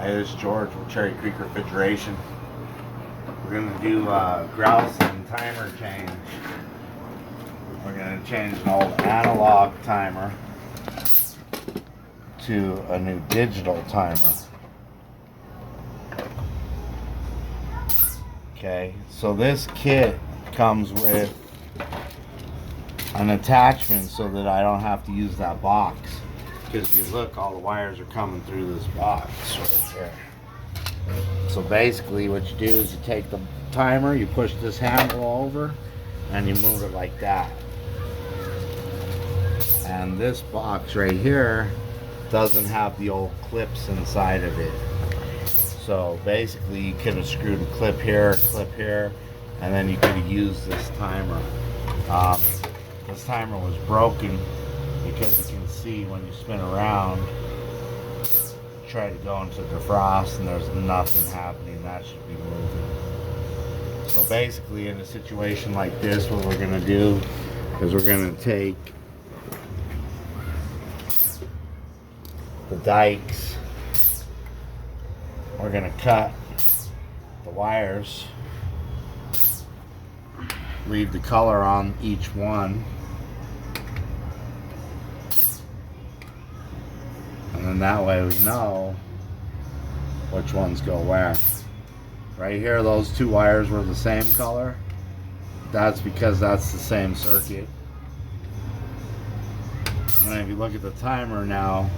Hi, this is George with Cherry Creek Refrigeration. We're going to do a grasslin timer change. We're going to change an old analog timer to a new digital timer. Okay, so this kit comes with an attachment so that I don't have to use that box. Because if you look, all the wires are coming through this box right here. So basically what you do is you take the timer, you push this handle over, and you move it like that. And this box right here doesn't have the old clips inside of it. So basically you could have screwed a clip here, and then you could have used this timer. This timer was broken because you can see when you spin around, try to go into defrost and there's nothing happening. That should be moving. So basically in a situation like this, what we're going to do is we're going to take the dikes, we're going to cut the wires, leave the color on each one, and then that way we know which ones go where. Right here, those two wires were the same color. That's because that's the same circuit. And if you look at the timer now,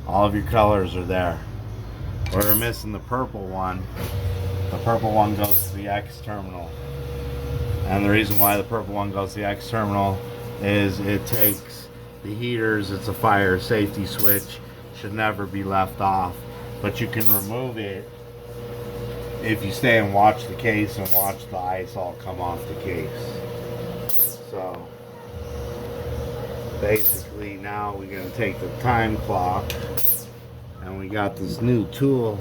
all of your colors are there. We're missing the purple one. The purple one goes to the X terminal. And the reason why the purple one goes to the X terminal is it takes the heaters, it's a fire safety switch, should never be left off, but you can remove it if you stay and watch the case and watch the ice all come off the case. So basically now we're going to take the time clock, and we got this new tool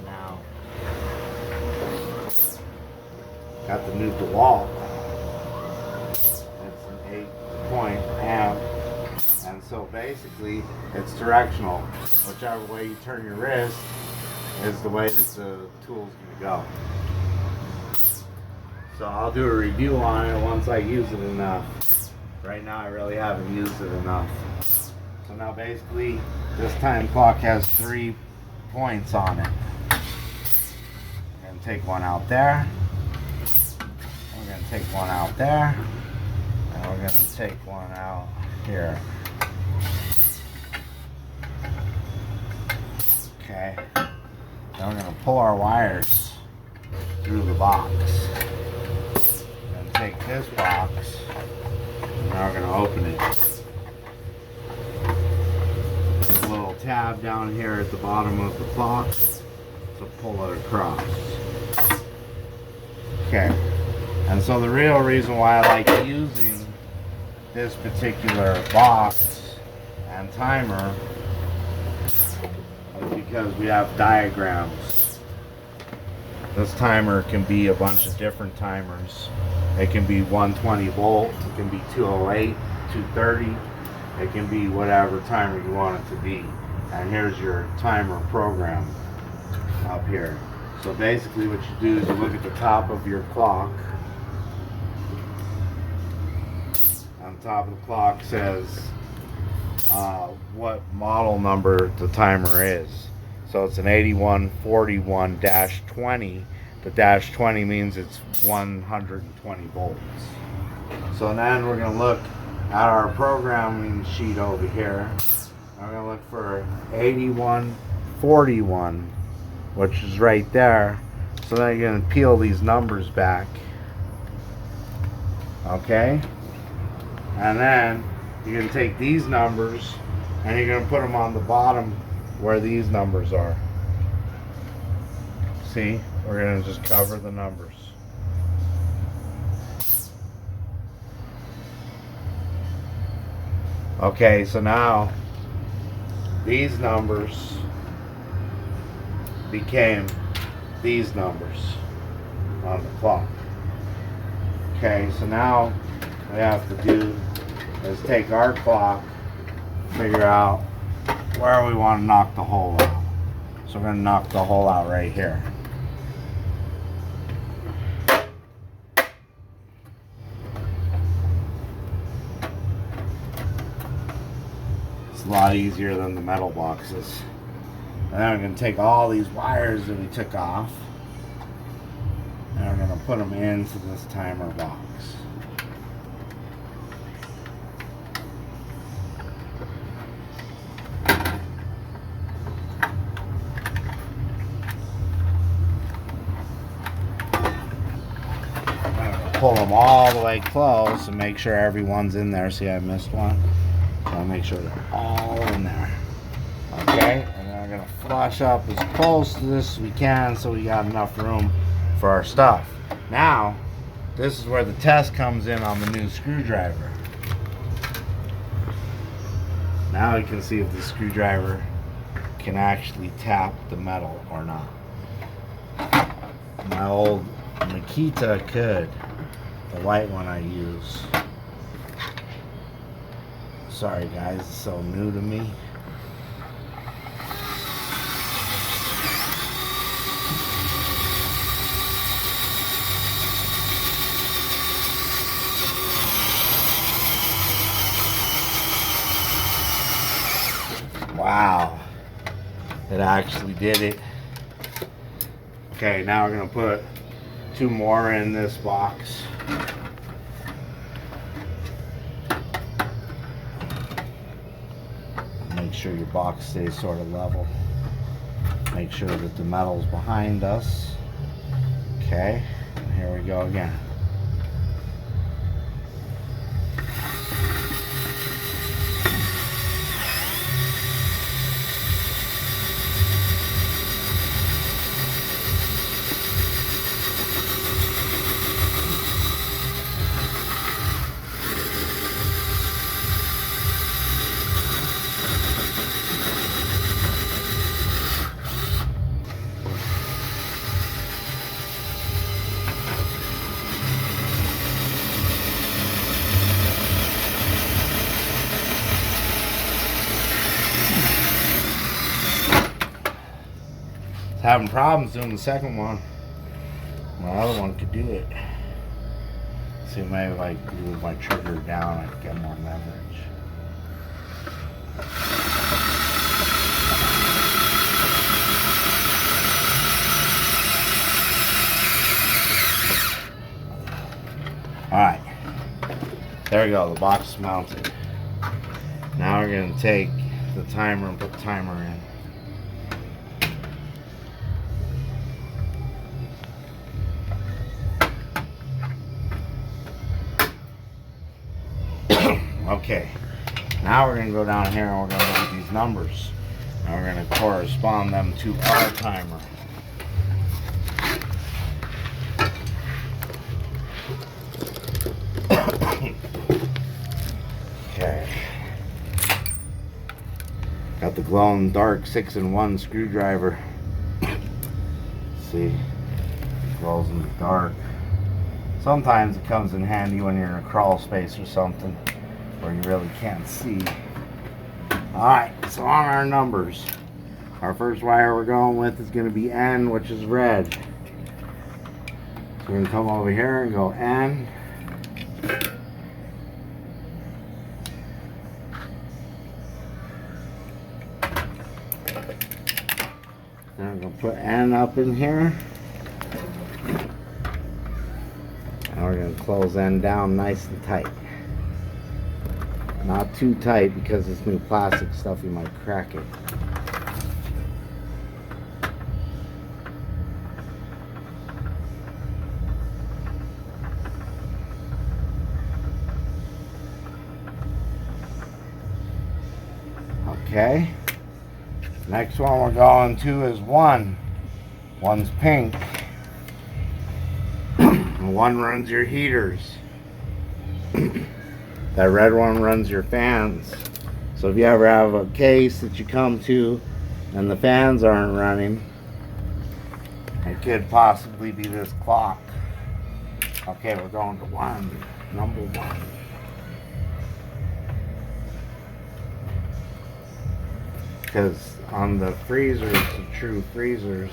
now. Got the new DeWalt. It's an 8-point amp. And so basically it's directional. Whichever way you turn your wrist is the way that the tool's going to go. So I'll do a review on it once I use it enough. Right now I really haven't used it enough. So now basically this time clock has 3 points on it. We're going to take one out there. We're going to take one out there. And we're going to take one out here. Okay, now we're going to pull our wires through the box. We're going to take this box, and now we're going to open it. There's a little tab down here at the bottom of the clock to pull it across. Okay, and so the real reason why I like using this particular box and timer because we have diagrams. This timer can be a bunch of different timers. It can be 120 volt, it can be 208, 230, it can be whatever timer you want it to be. And here's your timer program up here. So basically what you do is you look at the top of your clock. On top of the clock says what model number the timer is. So it's an 8141-20. The dash 20 means it's 120 volts. So then we're going to look at our programming sheet over here. I'm going to look for 8141, which is right there. So then you're going to peel these numbers back. Okay? And then you're going to take these numbers and you're going to put them on the bottom where these numbers are. See? We're going to just cover the numbers. Okay, so now these numbers became these numbers on the clock. Okay, so now what we have to do is take our clock, figure out where we want to knock the hole out. So we're going to knock the hole out right here. It's a lot easier than the metal boxes. And then we're going to take all these wires that we took off, and we're going to put them into this timer box. Pull them all the way close and make sure everyone's in there. See, I missed one. So I'll make sure they're all in there. Okay, and then we're gonna flush up as close to this as we can so we got enough room for our stuff. Now, this is where the test comes in on the new screwdriver. Now we can see if the screwdriver can actually tap the metal or not. My old Makita could. The white one I use. Sorry guys, it's so new to me. Wow, it actually did it. Okay, now we're gonna put 2 more in this box. Make sure your box stays sort of level. Make sure that the metal's behind us. Okay, and here we go again. Having problems doing the second one. My other one could do it. See, maybe if I move my trigger down, I could get more leverage. Alright. There we go, the box is mounted. Now we're going to take the timer and put the timer in. Okay, now we're going to go down here and we're going to look at these numbers. And we're going to correspond them to our timer. Okay. Got the glow-in-the-dark 6-in-1 screwdriver. See? It glows in the dark. Sometimes it comes in handy when you're in a crawl space or something, where you really can't see. Alright, so on our numbers, our first wire we're going with is going to be N, which is red. So we're going to come over here and go N. Then we're going to put N up in here. And we're going to close N down nice and tight. Not too tight because this new plastic stuff, you might crack it. Okay. Next one we're going to is 1. 1's pink. 1 runs your heaters. That red one runs your fans. So if you ever have a case that you come to and the fans aren't running, it could possibly be this clock. Okay, we're going to 1. Number 1. because on the freezers, the true freezers,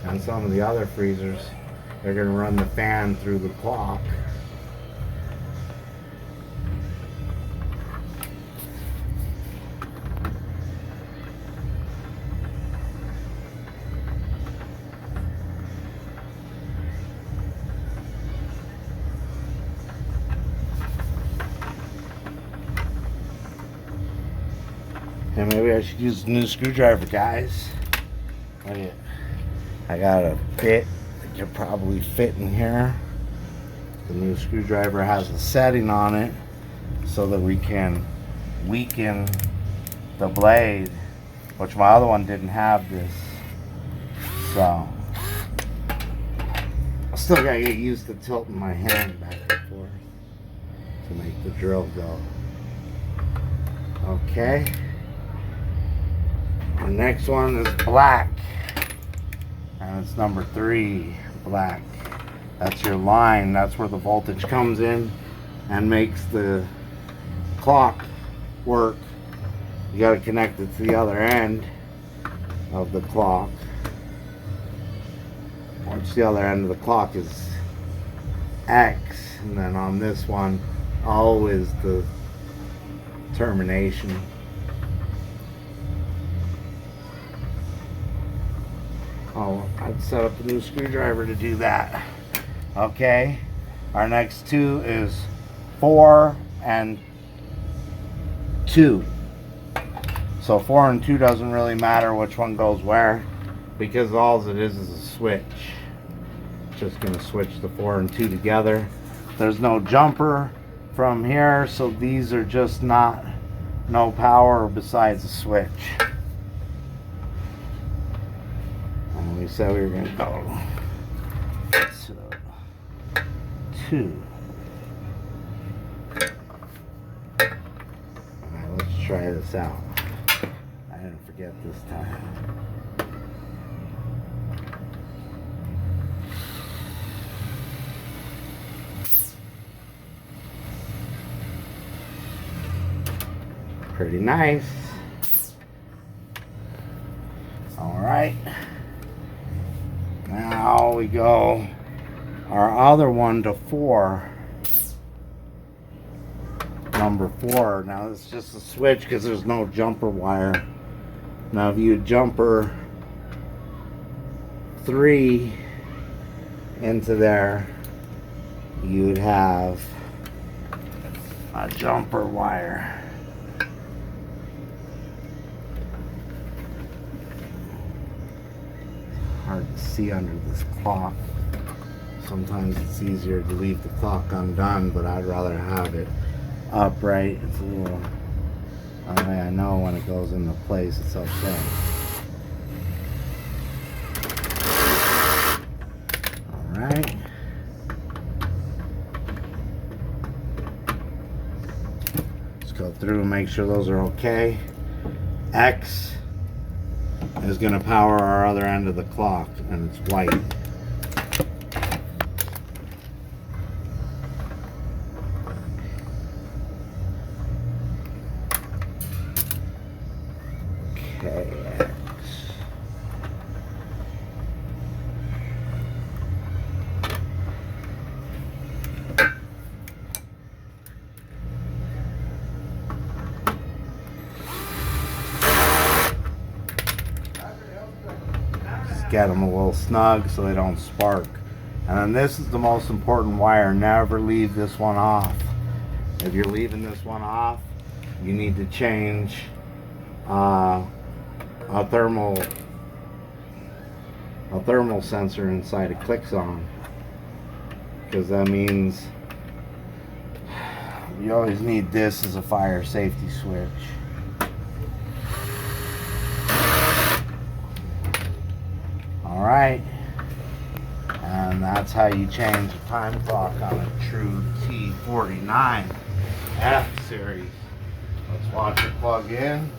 and some of the other freezers, they're going to run the fan through the clock. And maybe I should use the new screwdriver, guys. Look at it. I got a bit that could probably fit in here. The new screwdriver has a setting on it so that we can weaken the blade, which my other one didn't have this. So I still gotta get used to tilting my hand back and forth to make the drill go. Okay. The next one is black, and it's number 3, black. That's your line. That's where the voltage comes in and makes the clock work. You got to connect it to the other end of the clock, which the other end of the clock is X, and then on this one O is the termination. Oh, I'd set up a new screwdriver to do that. Okay, our next 2 is 4 and 2. So 4 and 2 doesn't really matter which one goes where, because all it is a switch. Just going to switch the 4 and 2 together. There's no jumper from here, so these are just no power besides a switch. We said we were going to go to 2. Alright, let's try this out. I didn't forget this time. Pretty nice. Alright. Now we go our other one to 4. Number 4. Now it's just a switch because there's no jumper wire. Now if you jumper 3 into there, you'd have a jumper wire. Hard to see under this clock. Sometimes it's easier to leave the clock undone, but I'd rather have it upright. It's a little, that way I know when it goes into place it's okay. Alright. Let's go through and make sure those are okay. X is going to power our other end of the clock, and it's white. Okay, X. Get them a little snug so they don't spark. And then this is the most important wire. Never leave this one off. If you're leaving this one off, you need to change a thermal sensor inside it clicks on, because that means you always need this as a fire safety switch. Alright, and that's how you change the time clock on a true T-49F series. Let's watch it plug in.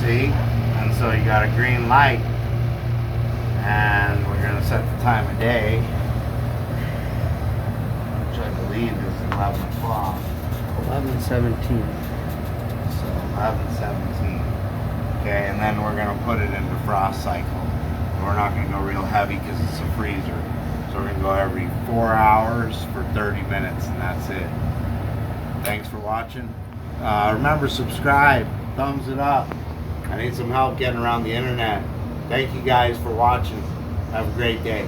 See? And so you got a green light, and we're going to set the time of day, which I believe is 11 o'clock. 11 11/17. So 11/17. Okay, and then we're gonna put it into frost cycle. We're not gonna go real heavy because it's a freezer. So we're gonna go every 4 hours for 30 minutes, and that's it. Thanks for watching. Remember, subscribe, thumbs it up. I need some help getting around the internet. Thank you guys for watching. Have a great day.